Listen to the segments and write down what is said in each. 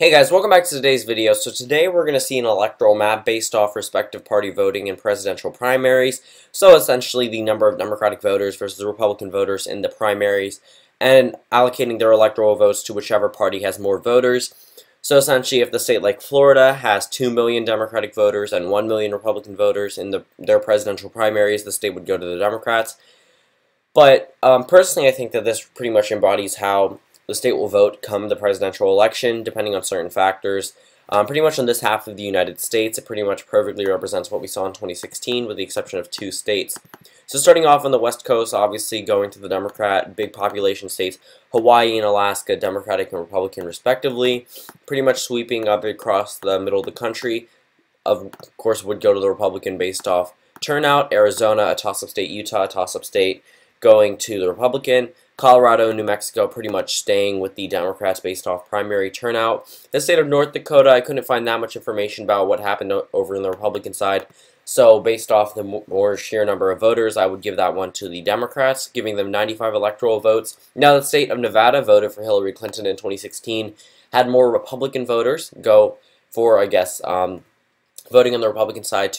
Hey guys, welcome back to today's video. So today we're going to see an electoral map based off respective party voting in presidential primaries. So essentially the number of Democratic voters versus the Republican voters in the primaries and allocating their electoral votes to whichever party has more voters. So essentially if the state like Florida has 2 million Democratic voters and 1 million Republican voters in their presidential primaries, the state would go to the Democrats. But personally I think that this pretty much embodies how the state will vote come the presidential election, depending on certain factors. Pretty much on this half of the United States, it pretty much perfectly represents what we saw in 2016, with the exception of 2 states. So starting off on the West Coast, obviously going to the Democrat, big population states, Hawaii and Alaska, Democratic and Republican respectively, pretty much sweeping up across the middle of the country. Of course, would go to the Republican based off turnout. Arizona, a toss-up state. Utah, a toss-up state, going to the Republican. Colorado and New Mexico pretty much staying with the Democrats based off primary turnout. The state of North Dakota, I couldn't find that much information about what happened over in the Republican side. So based off the more sheer number of voters, I would give that one to the Democrats, giving them 95 electoral votes. Now the state of Nevada voted for Hillary Clinton in 2016, had more Republican voters go for, I guess, voting on the Republican side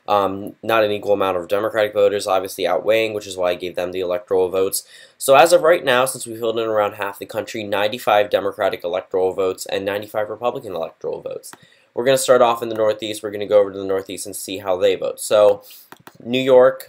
not an equal amount of Democratic voters, obviously outweighing, which is why I gave them the electoral we So as of right now, since we filled in around half the country, 95 Democratic electoral votes and 95 Republican electoral votes. We're going to start off in the Northeast. We're going to go over to the Northeast and see how they vote. So New York,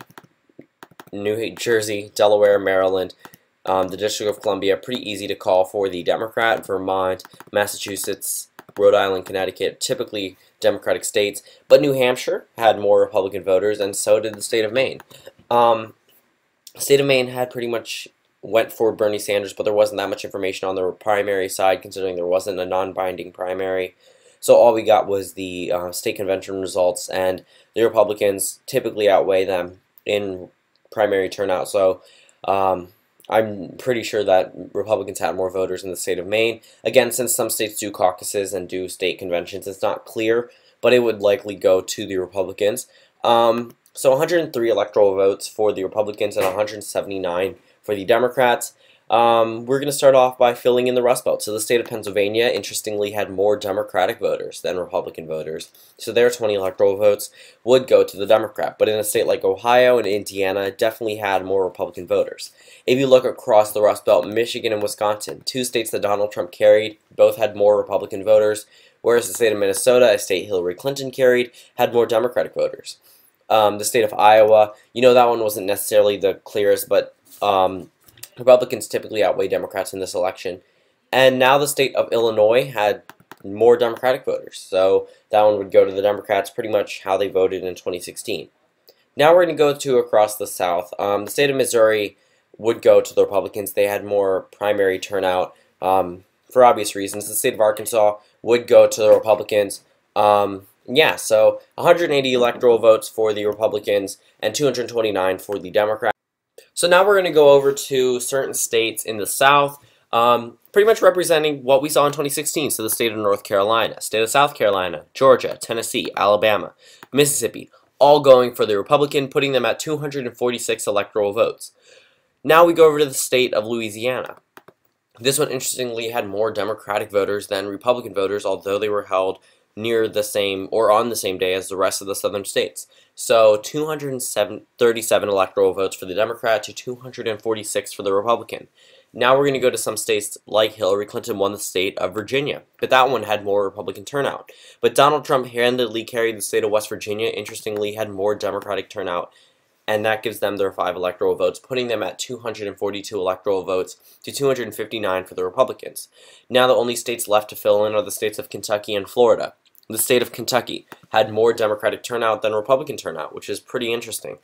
New Jersey, Delaware, Maryland, the District of Columbia, pretty easy to call for the Democrat. Vermont, Massachusetts, Rhode Island, Connecticut, typically Democratic states, but New Hampshire had more Republican voters, and so did the state of Maine. The state of Maine had pretty much went for Bernie Sanders, but there wasn't that much information on the primary side, considering there wasn't a non-binding primary. So all we got was the state convention results, and the Republicans typically outweigh them in primary turnout. So I'm pretty sure that Republicans had more voters in the state of Maine. Again, since some states do caucuses and do state conventions, it's not clear, but it would likely go to the Republicans. So 103 electoral votes for the Republicans and 179 for the Democrats. We're going to start off by filling in the Rust Belt. So the state of Pennsylvania, interestingly, had more Democratic voters than Republican voters. So their 20 electoral votes would go to the Democrat. But in a state like Ohio and Indiana, definitely had more Republican voters. If you look across the Rust Belt, Michigan and Wisconsin, 2 states that Donald Trump carried, both had more Republican voters, whereas the state of Minnesota, a state Hillary Clinton carried, had more Democratic voters. The state of Iowa, that one wasn't necessarily the clearest, but Republicans typically outweigh Democrats in this election. And now the state of Illinois had more Democratic voters, so that one would go to the Democrats, pretty much how they voted in 2016. Now we're going to go to across the South. The state of Missouri would go to the Republicans. They had more primary turnout for obvious reasons. The state of Arkansas would go to the Republicans. Yeah, so 180 electoral votes for the Republicans and 229 for the Democrats. So now we're going to go over to certain states in the South, pretty much representing what we saw in 2016. So the state of North Carolina, state of South Carolina, Georgia, Tennessee, Alabama, Mississippi, all going for the Republican, putting them at 246 electoral votes. Now we go over to the state of Louisiana. This one, interestingly, had more Democratic voters than Republican voters, although they were held near the same or on the same day as the rest of the southern states. So 237 electoral votes for the Democrat to 246 for the Republican. Now we're going to go to some states like Hillary Clinton won the state of Virginia, but that one had more Republican turnout. But Donald Trump handedly carried the state of West Virginia, interestingly had more Democratic turnout, and that gives them their 5 electoral votes, putting them at 242 electoral votes to 259 for the Republicans. Now the only states left to fill in are the states of Kentucky and Florida. The state of Kentucky had more Democratic turnout than Republican turnout, which is pretty interesting.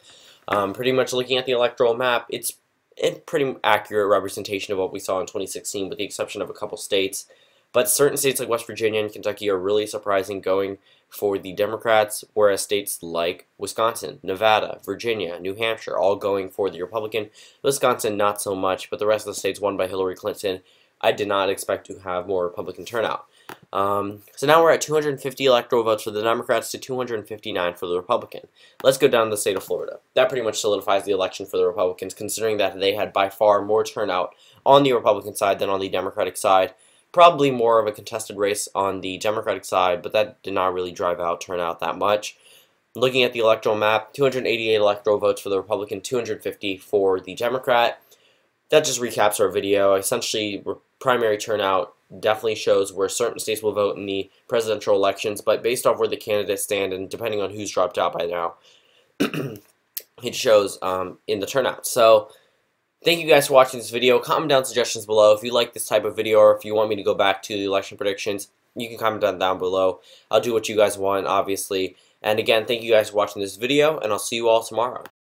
Pretty much looking at the electoral map, it's a pretty accurate representation of what we saw in 2016, with the exception of a couple states. But certain states like West Virginia and Kentucky are really surprising, going for the Democrats, whereas states like Wisconsin, Nevada, Virginia, New Hampshire, all going for the Republican. Wisconsin, not so much, but the rest of the states won by Hillary Clinton. I did not expect to have more Republican turnout. So now we're at 250 electoral votes for the Democrats to 259 for the Republican. Let's go down to the state of Florida. That pretty much solidifies the election for the Republicans, considering that they had by far more turnout on the Republican side than on the Democratic side, probably more of a contested race on the Democratic side, but that did not really drive out turnout that much. Looking at the electoral map, 288 electoral votes for the Republican, 250 for the Democrat. That just recaps our video. Essentially, primary turnout definitely shows where certain states will vote in the presidential elections, but based off where the candidates stand and depending on who's dropped out by now, it shows in the turnout. So, thank you guys for watching this video. Comment down suggestions below. If you like this type of video or if you want me to go back to the election predictions, you can comment down below. I'll do what you guys want, obviously. And again, thank you guys for watching this video, and I'll see you all tomorrow.